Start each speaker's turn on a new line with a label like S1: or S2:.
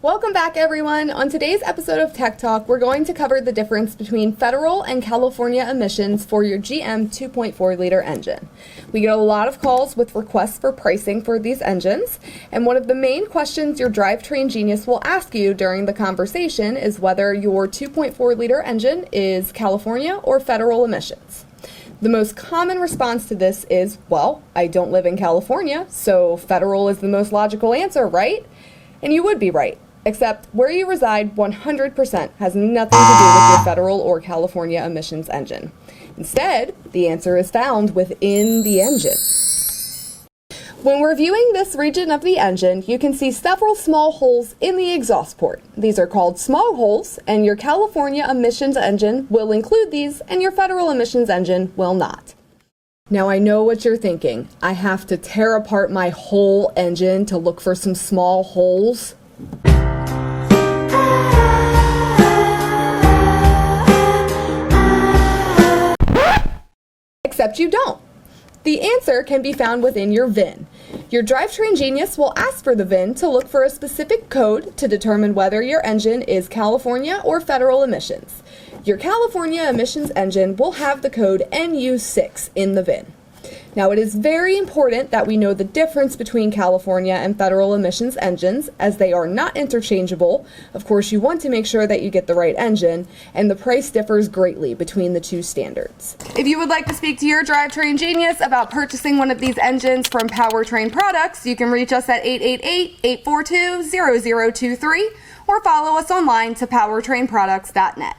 S1: Welcome back, everyone. On today's episode of Tech Talk, we're going to cover the difference between federal and California emissions for your GM 2.4-liter engine. We get a lot of calls with requests for pricing for these engines, and one of the main questions your drivetrain genius will ask you during the conversation is whether your 2.4-liter engine is California or federal emissions. The most common response to this is, well, I don't live in California, so federal is the most logical answer, right? And you would be right. Except where you reside 100% has nothing to do with your federal or California emissions engine. Instead, the answer is found within the engine. When we're viewing this region of the engine, you can see several small holes in the exhaust port. These are called small holes, and your California emissions engine will include these, and your federal emissions engine will not. Now I know what you're thinking. I have to tear apart my whole engine to look for some small holes. Except you don't. The answer can be found within your VIN. Your drivetrain genius will ask for the VIN to look for a specific code to determine whether your engine is California or federal emissions. Your California emissions engine will have the code NU6 in the VIN. Now, it is very important that we know the difference between California and federal emissions engines, as they are not interchangeable. Of course, you want to make sure that you get the right engine, and the price differs greatly between the two standards. If you would like to speak to your drivetrain genius about purchasing one of these engines from Powertrain Products, you can reach us at 888-842-0023 or follow us online to powertrainproducts.net.